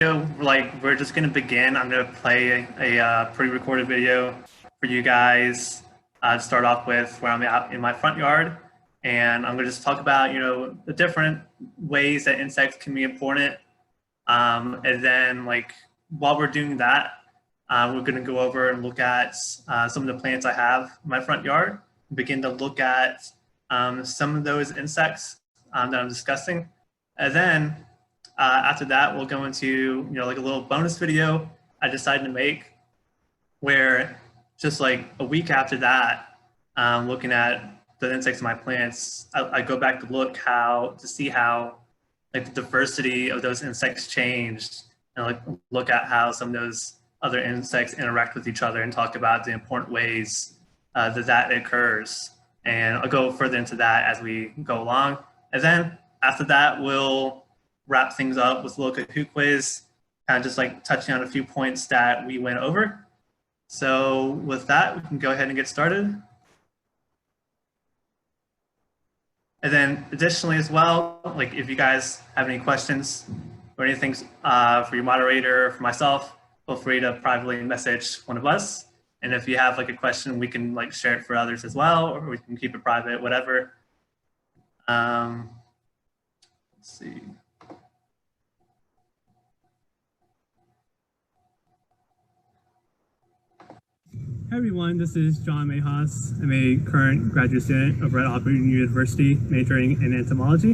like we're just gonna begin. I'm gonna play a pre-recorded video for you guys to start off with, where I'm out in my front yard, and I'm gonna just talk about the different ways that insects can be important, and then like while we're doing that, we're gonna go over and look at some of the plants I have in my front yard, and begin to look at some of those insects that I'm discussing, and then after that, we'll go into like a little bonus video I decided to make, where just like a week after that, looking at the insects in my plants, I go back to see how like the diversity of those insects changed, and like look at how some of those other insects interact with each other, and talk about the important ways that occurs. And I'll go further into that as we go along. And then after that, we'll wrap things up with a little Kahoot quiz, kind of just like touching on a few points that we went over. So with that, we can go ahead and get started. And then additionally as well, like if you guys have any questions or anything for your moderator or for myself, feel free to privately message one of us. And if you have like a question, we can like share it for others as well, or we can keep it private, whatever. Let's see. Hi everyone, this is John Mayhaus. I'm a current graduate student over at Auburn University, majoring in entomology.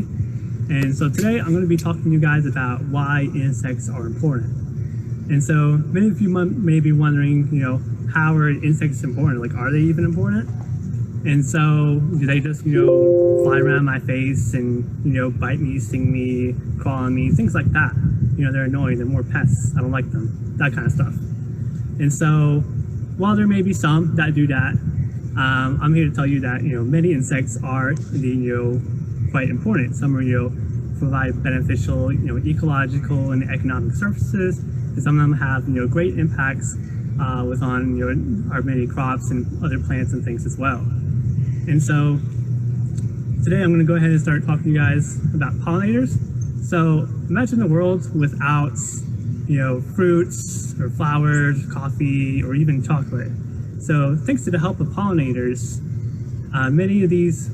And so today I'm going to be talking to you guys about why insects are important. And so many of you may be wondering, how are insects important? Like, are they even important? And so do they just, fly around my face and, bite me, sting me, crawl on me, things like that. They're annoying, they're more pests, I don't like them, that kind of stuff. And so while there may be some that do that, I'm here to tell you that many insects are indeed quite important. Some are provide beneficial ecological and economic services, and some of them have great impacts on our many crops and other plants and things as well. And so today I'm going to go ahead and start talking to you guys about pollinators. So imagine a world without fruits or flowers, coffee, or even chocolate. So thanks to the help of pollinators, many of these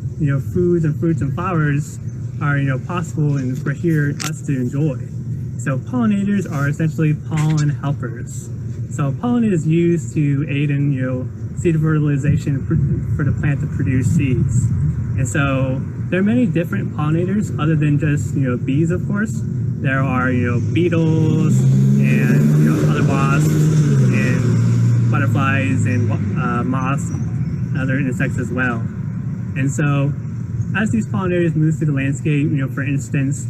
foods and fruits and flowers are possible and for us to enjoy. So pollinators are essentially pollen helpers. So pollen is used to aid in seed fertilization for the plant to produce seeds. And so there are many different pollinators other than just bees, of course. There are beetles and other wasps and butterflies and moths and other insects as well. And so as these pollinators move through the landscape, for instance,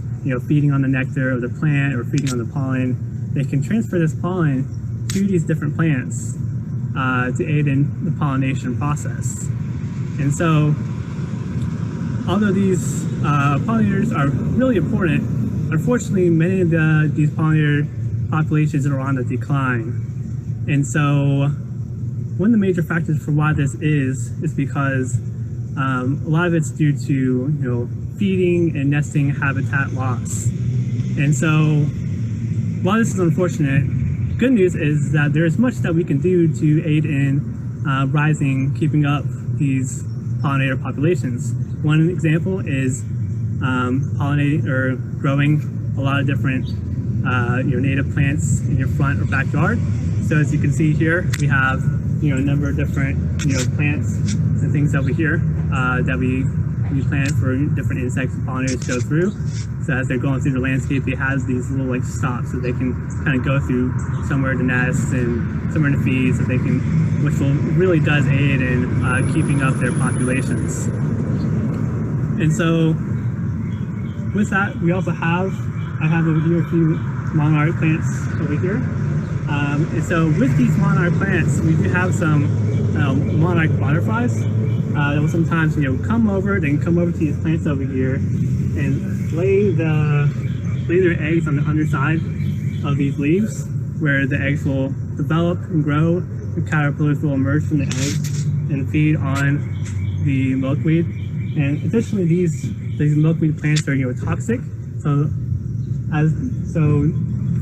feeding on the nectar of the plant or feeding on the pollen, they can transfer this pollen to these different plants to aid in the pollination process. And so although these pollinators are really important, unfortunately, many of these pollinator populations are on the decline. And so one of the major factors for why this is because a lot of it's due to feeding and nesting habitat loss. And so while this is unfortunate, good news is that there is much that we can do to aid in keeping up these pollinator populations. One example is pollinating or growing a lot of different native plants in your front or backyard. So as you can see here, we have a number of different plants and things over here that we plant for different insects and pollinators to go through. So as they're going through the landscape, it has these little like stops so they can kind of go through somewhere to nest and somewhere to feed, so they can, which really does aid in keeping up their populations. And so with that, we also I have over here a few monarch plants over here. And so with these monarch plants, we do have some monarch butterflies that will sometimes come over to these plants over here and lay their eggs on the underside of these leaves, where the eggs will develop and grow. The caterpillars will emerge from the eggs and feed on the milkweed. And additionally, these milkweed plants are toxic. So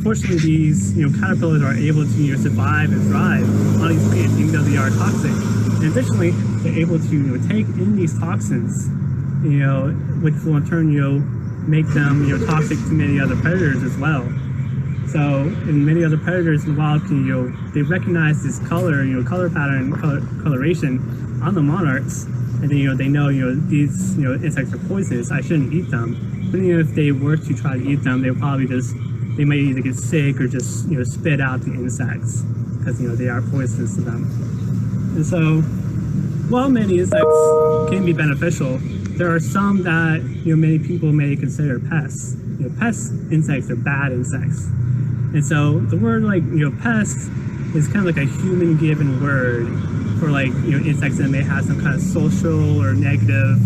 fortunately, these caterpillars are able to survive and thrive on these plants, even though they are toxic. And additionally, they're able to take in these toxins, which will in turn make them toxic to many other predators as well. So, and many other predators in the wild can they recognize this color pattern, coloration on the monarchs, and then they know these insects are poisonous. I shouldn't eat them. But even if they were to try to eat them, they might either get sick or just spit out the insects because they are poisonous to them. And so, while many insects can be beneficial, there are some that many people may consider pests. Pest insects are bad insects, and so the word pest is kind of like a human-given word for insects that may have some kind of social or negative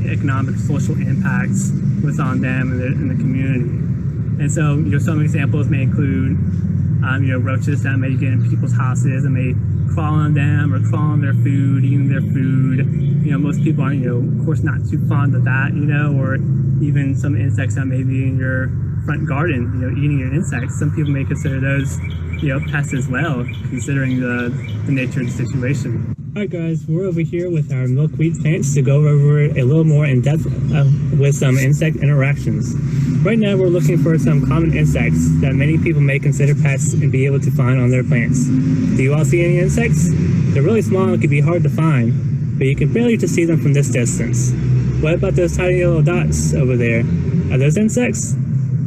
economic social impacts what's on them and the community. And so some examples may include roaches that may get in people's houses and may crawl on them or crawl on their food, eating their food. Most people aren't of course not too fond of that, or even some insects that may be in your front garden, eating your insects. Some people may consider those pests as well, considering the nature of the situation. Alright guys, we're over here with our milkweed plants to go over a little more in depth with some insect interactions. Right now we're looking for some common insects that many people may consider pests and be able to find on their plants. Do you all see any insects? They're really small and can be hard to find, but you can barely just see them from this distance. What about those tiny little dots over there? Are those insects?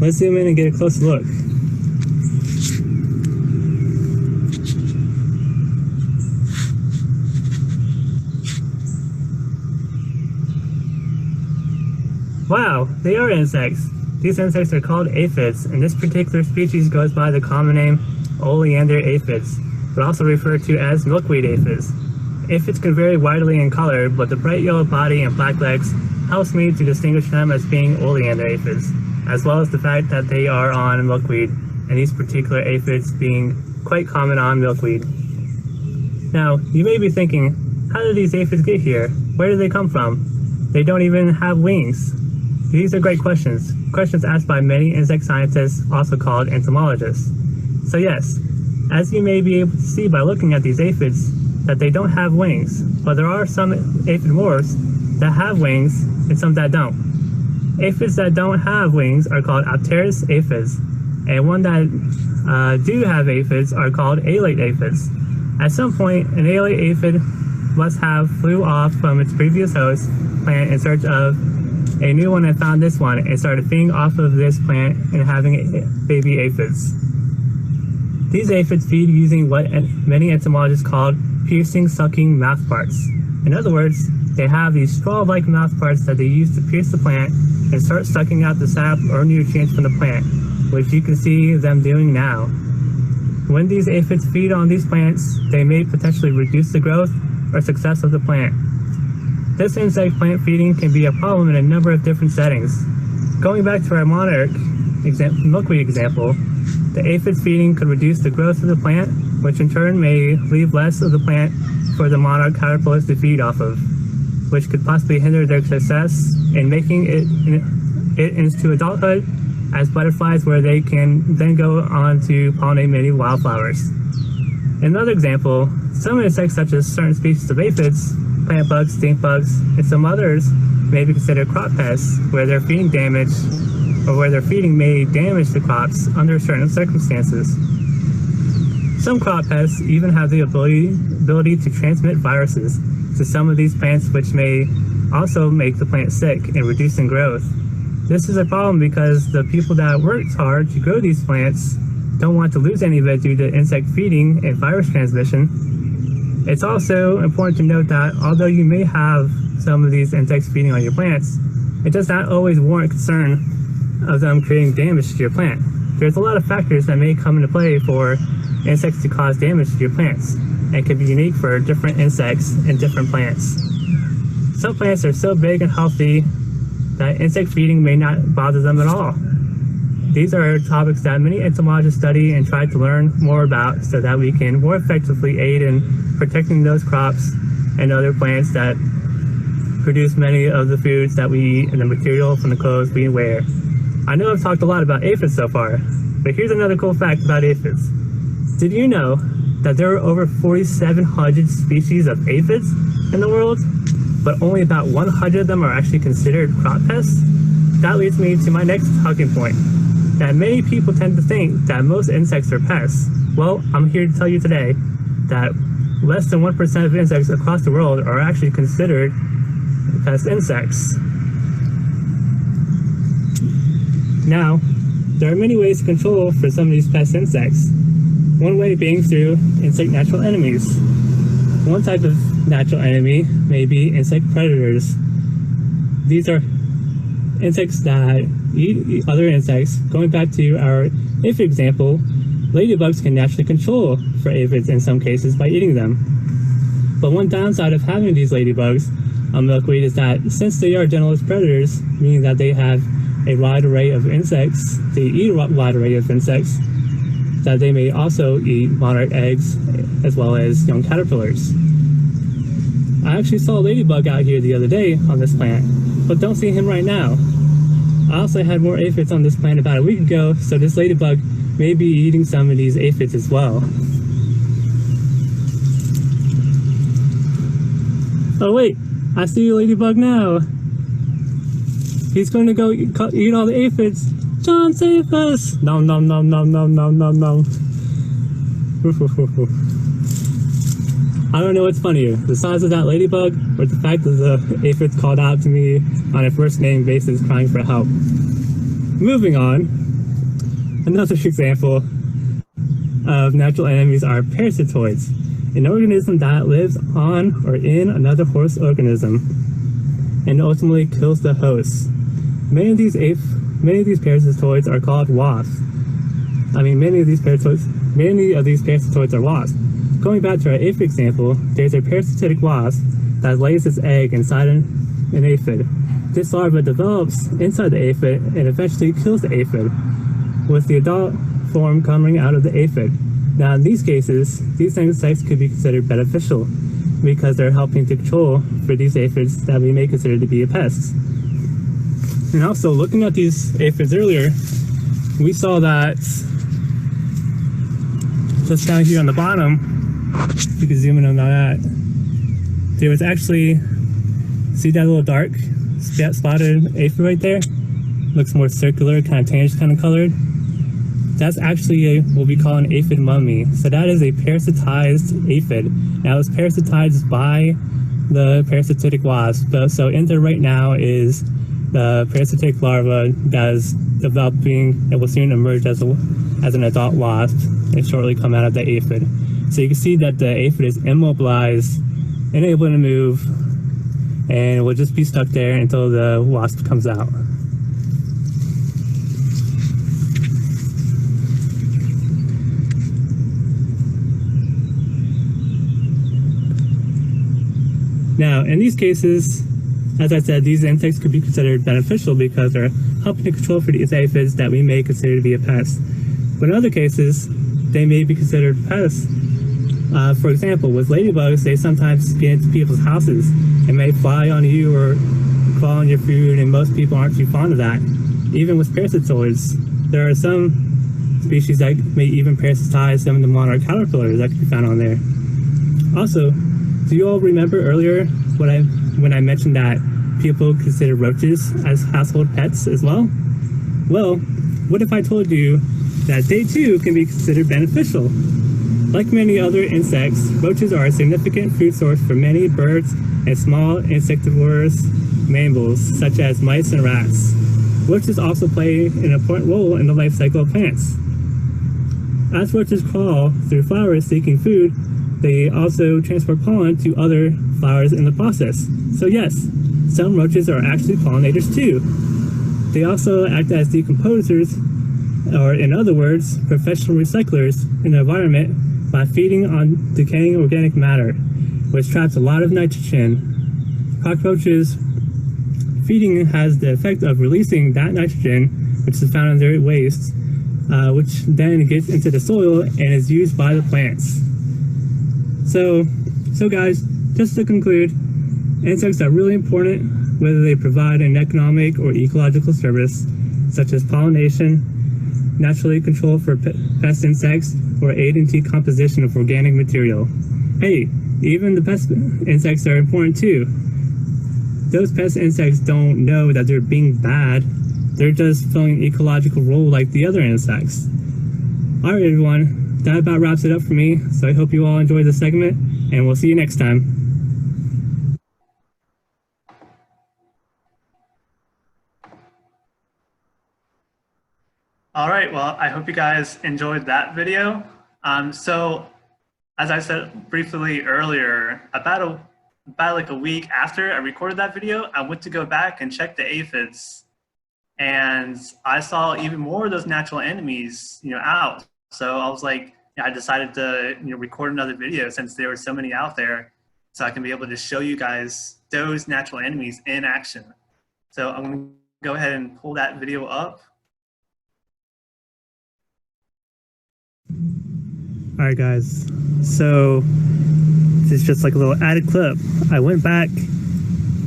Let's zoom in and get a closer look. Wow, they are insects. These insects are called aphids, and this particular species goes by the common name oleander aphids, but also referred to as milkweed aphids. Aphids can vary widely in color, but the bright yellow body and black legs helps me to distinguish them as being oleander aphids, as well as the fact that they are on milkweed, and these particular aphids being quite common on milkweed. Now, you may be thinking, how did these aphids get here? Where did they come from? They don't even have wings. These are great questions asked by many insect scientists, also called entomologists. So yes, as you may be able to see by looking at these aphids, that they don't have wings, but there are some aphid morphs that have wings and some that don't. Aphids that don't have wings are called apteris aphids, and one that do have aphids are called alate aphids. At some point, an alate aphid must have flew off from its previous host plant in search of a new one and found this one and started feeding off of this plant and having baby aphids. These aphids feed using what many entomologists call piercing sucking mouthparts. In other words, they have these straw-like mouthparts that they use to pierce the plant and start sucking out the sap or nutrients from the plant, which you can see them doing now. When these aphids feed on these plants, they may potentially reduce the growth or success of the plant. This insect plant feeding can be a problem in a number of different settings. Going back to our monarch milkweed example, the aphids feeding could reduce the growth of the plant, which in turn may leave less of the plant for the monarch caterpillars to feed off of, which could possibly hinder their success in making it into adulthood as butterflies, where they can then go on to pollinate many wildflowers. In another example, some insects such as certain species of aphids, plant bugs, stink bugs, and some others may be considered crop pests, where their feeding may damage the crops under certain circumstances. Some crop pests even have the ability to transmit viruses to some of these plants, which may also make the plant sick and reduce in growth. This is a problem because the people that worked hard to grow these plants don't want to lose any of it due to insect feeding and virus transmission. It's also important to note that although you may have some of these insects feeding on your plants, it does not always warrant concern of them creating damage to your plant. There's a lot of factors that may come into play for insects to cause damage to your plants, and can be unique for different insects and different plants. Some plants are so big and healthy that insect feeding may not bother them at all. These are topics that many entomologists study and try to learn more about so that we can more effectively aid in protecting those crops and other plants that produce many of the foods that we eat and the material from the clothes we wear. I know I've talked a lot about aphids so far, But here's another cool fact about aphids. Did you know that there are over 4,700 species of aphids in the world, but only about 100 of them are actually considered crop pests? That leads me to my next talking point, that many people tend to think that most insects are pests. Well, I'm here to tell you today that less than 1% of insects across the world are actually considered pest insects. Now, there are many ways to control for some of these pest insects. One way being through insect natural enemies. One type of natural enemy may be insect predators. These are insects that eat other insects. Going back to our aphid example, ladybugs can naturally control for aphids in some cases by eating them. But one downside of having these ladybugs on milkweed is that since they are generalist predators, meaning that they have a wide array of insects, they eat a wide array of insects, that they may also eat monarch eggs as well as young caterpillars. I actually saw a ladybug out here the other day on this plant, but don't see him right now. I also had more aphids on this plant about a week ago, so this ladybug may be eating some of these aphids as well. Oh wait, I see a ladybug now. He's going to go eat all the aphids. John, save us! Nom nom nom nom nom nom nom nom. I don't know what's funnier, the size of that ladybug or the fact that the aphids called out to me on a first name basis crying for help. Moving on, another example of natural enemies are parasitoids, an organism that lives on or in another host organism and ultimately kills the host. Many of these parasitoids are called wasps. Many of these parasitoids are wasps. Going back to our aphid example, there's a parasitic wasp that lays its egg inside an aphid. This larva develops inside the aphid and eventually kills the aphid, with the adult form coming out of the aphid. Now in these cases, these insects could be considered beneficial because they're helping to control for these aphids that we may consider to be a pest. And also, looking at these aphids earlier, we saw that just down here on the bottom, you can zoom in on that, there was actually, see that little dark spotted aphid right there? Looks more circular, kind of tannish kind of colored. That's actually what we call an aphid mummy. So that is a parasitized aphid. Now it's parasitized by the parasitic wasp. So in there right now is the parasitic larva that is developing and will soon emerge as an adult wasp and shortly come out of the aphid. So you can see that the aphid is immobilized, unable to move, and will just be stuck there until the wasp comes out. Now, in these cases, as I said, these insects could be considered beneficial because they're helping to control for these aphids that we may consider to be a pest. But in other cases, they may be considered pests. For example, with ladybugs, they sometimes get into people's houses and may fly on you or crawl on your food, and most people aren't too fond of that. Even with parasitoids, there are some species that may even parasitize some of the monarch caterpillars that can be found on there. Also, do you all remember earlier when I mentioned that people consider roaches as household pets as well? Well, what if I told you that they too can be considered beneficial? Like many other insects, roaches are a significant food source for many birds and small insectivorous mammals such as mice and rats. Roaches also play an important role in the life cycle of plants. As roaches crawl through flowers seeking food, they also transport pollen to other flowers in the process. So yes, some roaches are actually pollinators too. They also act as decomposers, or in other words, professional recyclers in the environment by feeding on decaying organic matter, which traps a lot of nitrogen. Cockroaches feeding has the effect of releasing that nitrogen, which is found in their waste, which then gets into the soil and is used by the plants. So guys, just to conclude, insects are really important whether they provide an economic or ecological service, such as pollination, naturally control for pest insects, or aid in decomposition of organic material. Hey, even the pest insects are important too. Those pest insects don't know that they're being bad. They're just filling an ecological role like the other insects. Alright everyone, that about wraps it up for me, so I hope you all enjoyed this segment, and we'll see you next time. All right, well, I hope you guys enjoyed that video. So as I said briefly earlier, about like a week after I recorded that video, I went to go back and check the aphids, and I saw even more of those natural enemies, out. So I was like, I decided to, record another video since there were so many out there, so I can be able to show you guys those natural enemies in action. So I'm going to go ahead and pull that video up. All right, guys. So this is just like a little added clip. I went back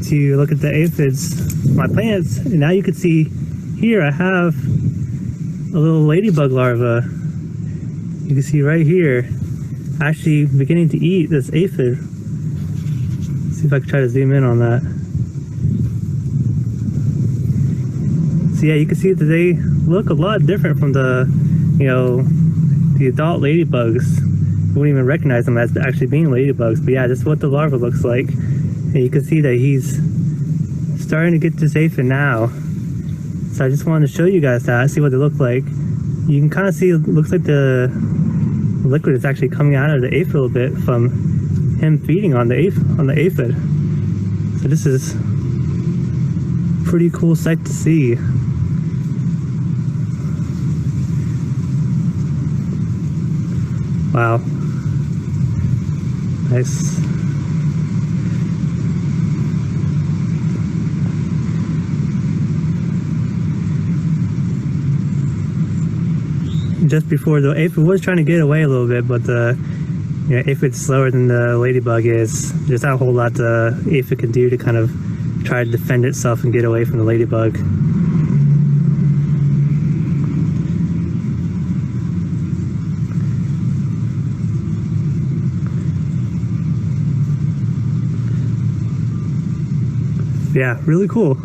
to look at the aphids, my plants, and now you can see here I have a little ladybug larva. You can see right here, actually beginning to eat this aphid. Let's see if I can try to zoom in on that. So yeah, you can see that they look a lot different from the, the adult ladybugs. You wouldn't even recognize them as actually being ladybugs, but yeah, this is what the larva looks like. And you can see that he's starting to get this aphid now. So I just wanted to show you guys that, see what they look like. You can kind of see, it looks like the liquid is actually coming out of the aphid a little bit from him feeding on the aphid. So this is a pretty cool sight to see. Wow. Nice. Just before, the aphid was trying to get away a little bit, but the aphid's slower than the ladybug is. There's not a whole lot the aphid can do to kind of try to defend itself and get away from the ladybug. Yeah, really cool.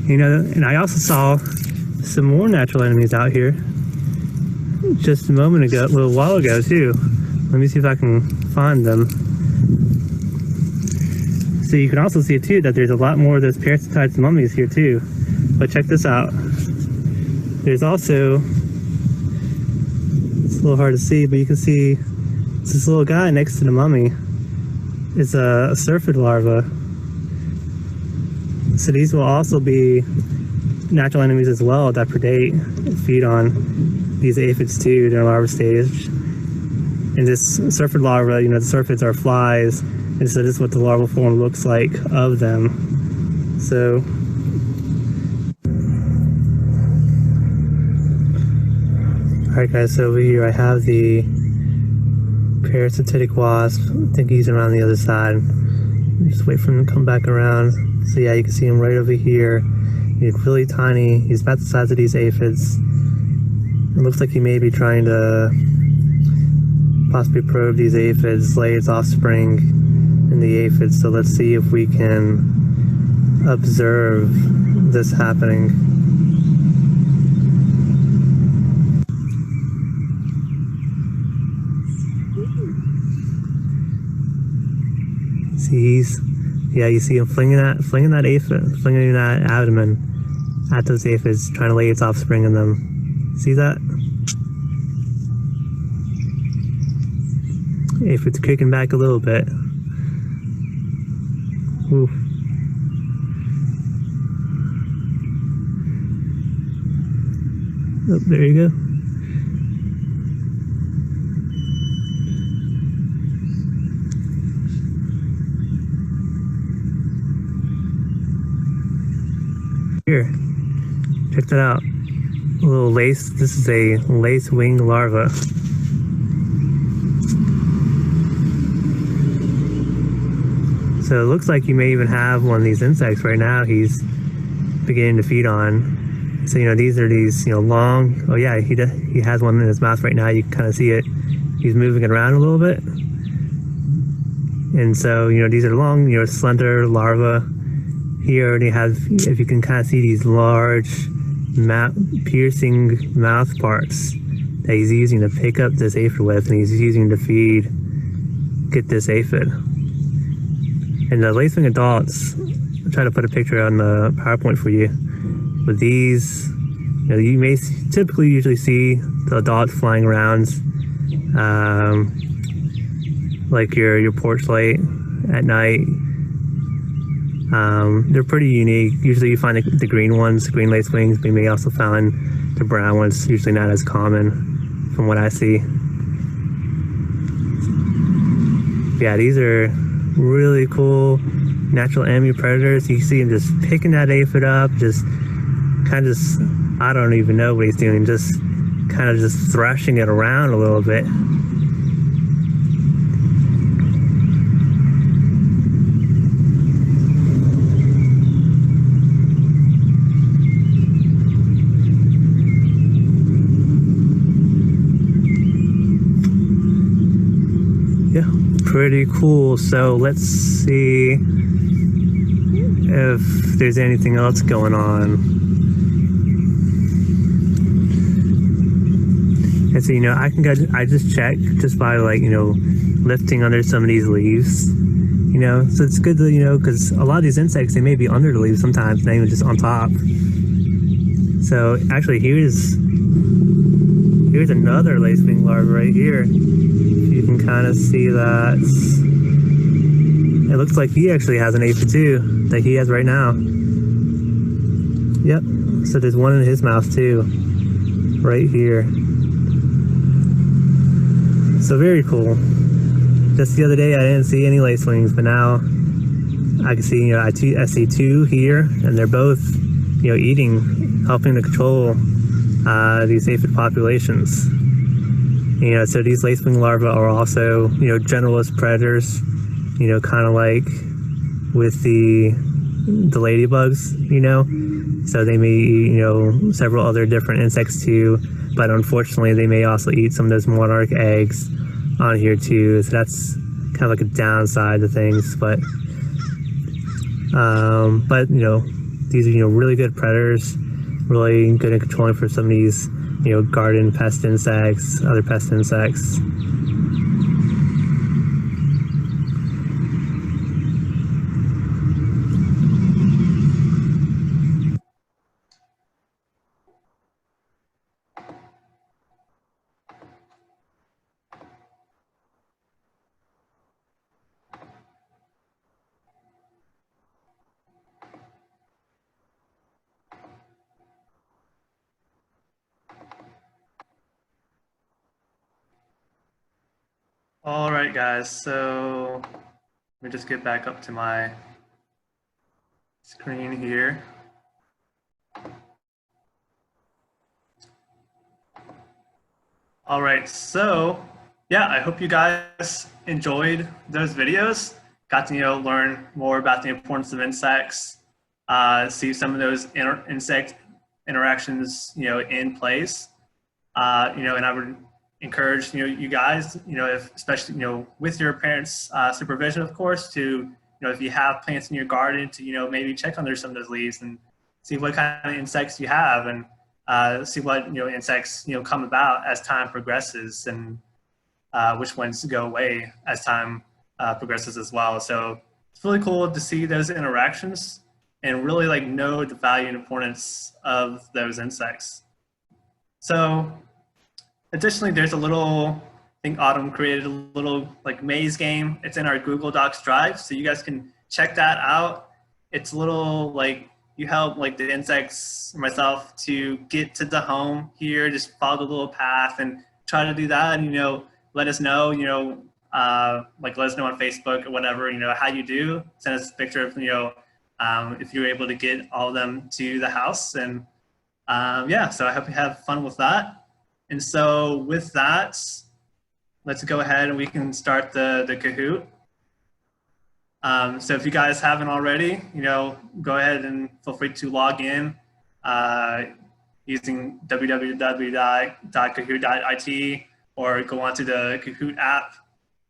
And I also saw some more natural enemies out here just a moment ago, a little while ago too. Let me see if I can find them. So you can also see too that there's a lot more of those parasitoids and mummies here too. But check this out. There's also, it's a little hard to see, but you can see this little guy next to the mummy is a syrphid larva. So these will also be natural enemies as well that predate and feed on these aphids too during larva stage. And this syrphid larva, the syrphids are flies, and so this is what the larval form looks like of them. So alright guys, so over here I have the parasitic wasp. I think he's around the other side. Just wait for him to come back around. So yeah, you can see him right over here. He's really tiny. He's about the size of these aphids. It looks like he may be trying to possibly probe these aphids, lay its offspring in the aphids. So let's see if we can observe this happening. See, you see him flinging that aphid, flinging that abdomen at those aphids, trying to lay its offspring in them. See that? Aphid's kicking back a little bit. Ooh. Oh, there you go. Here, check that out. A little lace. This is a lacewing larva. So it looks like you may even have one of these insects right now he's beginning to feed on. So, these are these, long, oh yeah, he has one in his mouth right now. You can kind of see it. He's moving it around a little bit. And so, these are long, slender larvae. Here already have, if you can kind of see these large piercing mouth parts that he's using to pick up this aphid with, and he's using to get this aphid. And the lacewing adults, I'll try to put a picture on the PowerPoint for you. But these, you may typically usually see the adults flying around, like your porch light at night. They're pretty unique. Usually you find the green ones, green lacewings, but you may also find the brown ones, usually not as common from what I see. Yeah, these are really cool natural enemy predators. You see him just picking that aphid up, just kind of I don't even know what he's doing, just kind of just thrashing it around a little bit. Yeah, pretty cool. So let's see if there's anything else going on. And so, I just checked just by lifting under some of these leaves, so it's good to, because a lot of these insects, they may be under the leaves sometimes, not even just on top. So actually here's another lacewing larva right here. You can kind of see that. It looks like he actually has an aphid too, that he has right now. Yep, so there's one in his mouth too, right here. So very cool. Just the other day I didn't see any lacewings, but now I can see, I see two here, and they're both, eating, helping to control these aphid populations. So these lacewing larvae are also, generalist predators, kind of like with the ladybugs, so they may eat, several other different insects too, but unfortunately they may also eat some of those monarch eggs on here too, so that's kind of like a downside to things, but these are, really good predators, really good at controlling for some of these, garden pest insects, other pest insects. All right, guys, so let me just get back up to my screen here. All right, so yeah, I hope you guys enjoyed those videos, got to learn more about the importance of insects, see some of those insect interactions in place, and I would encourage you guys, especially with your parents' supervision, of course, to if you have plants in your garden, to maybe check under some of those leaves and see what kind of insects you have, and see what insects come about as time progresses, and which ones go away as time progresses as well. So it's really cool to see those interactions and really know the value and importance of those insects. So additionally, there's a little, I think Autumn created a little maze game. It's in our Google Docs drive, so you guys can check that out. It's a little you help the insects or myself to get to the home here, just follow the little path and try to do that, and let us know, let us know on Facebook or whatever, how you do. Send us a picture of if you're able to get all of them to the house, and yeah, so I hope you have fun with that. And so with that, let's go ahead and we can start the Kahoot. So if you guys haven't already, go ahead and feel free to log in. using www.kahoot.it, or go onto the Kahoot app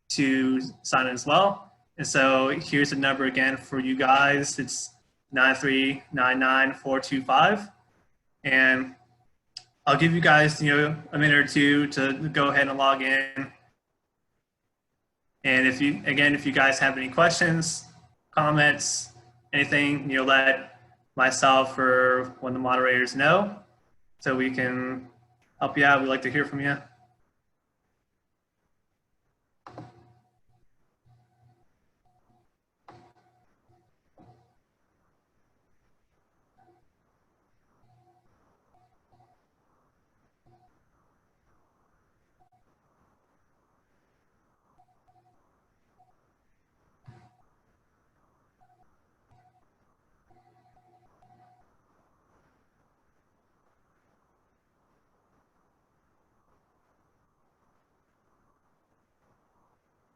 to sign in as well. And so here's the number again for you guys. It's 9399425. And I'll give you guys, a minute or two to go ahead and log in. And if you guys have any questions, comments, anything, let myself or one of the moderators know so we can help you out. We'd like to hear from you.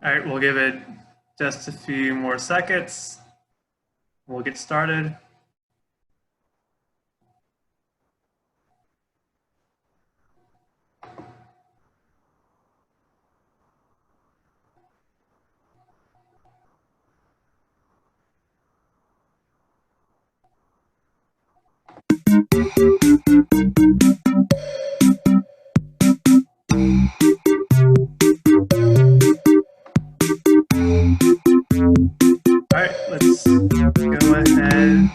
All right, we'll give it just a few more seconds. We'll get started. All right, let's go ahead.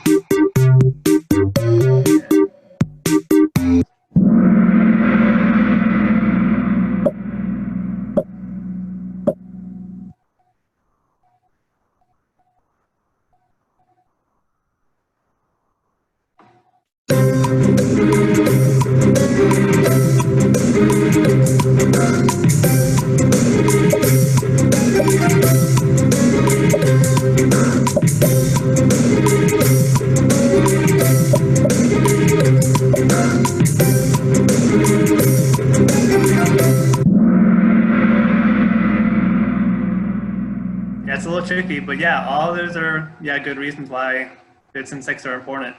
Yeah, it's a little tricky, but yeah, all those are good reasons why bits insects are important.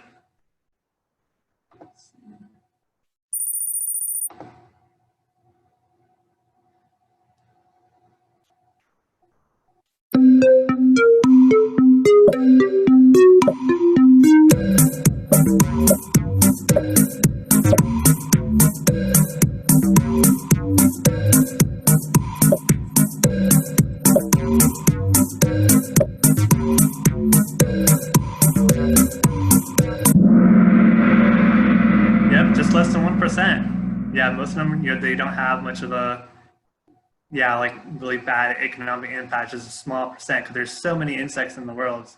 Yep, just less than 1%. Yeah, most of them, they don't have much of a, like really bad economic impact. Just a small percent because there's so many insects in the world.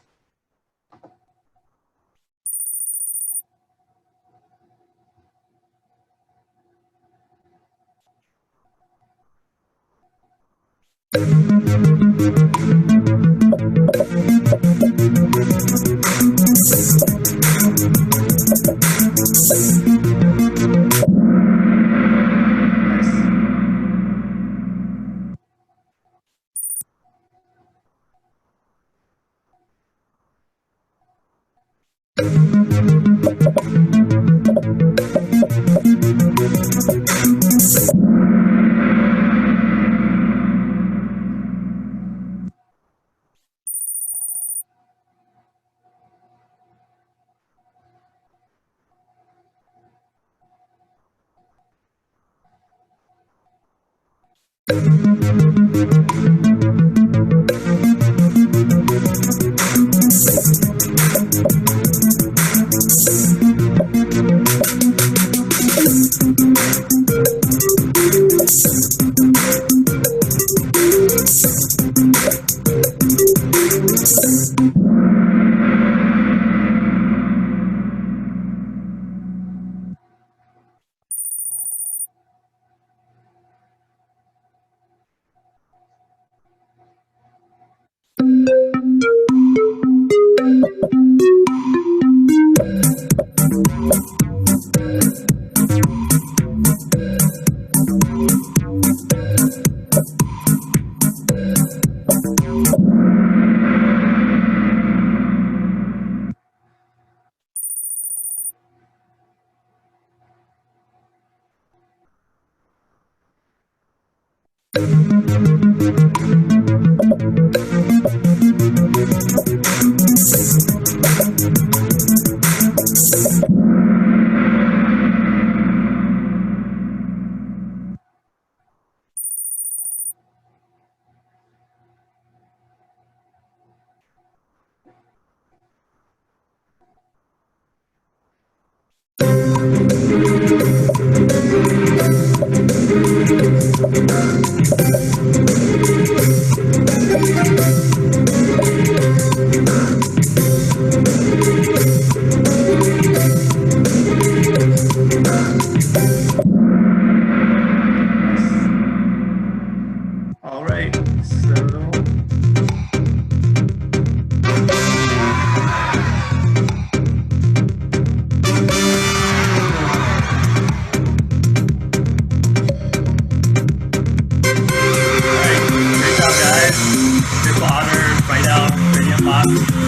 All right, so great job, guys. Good water, right out, gradient box.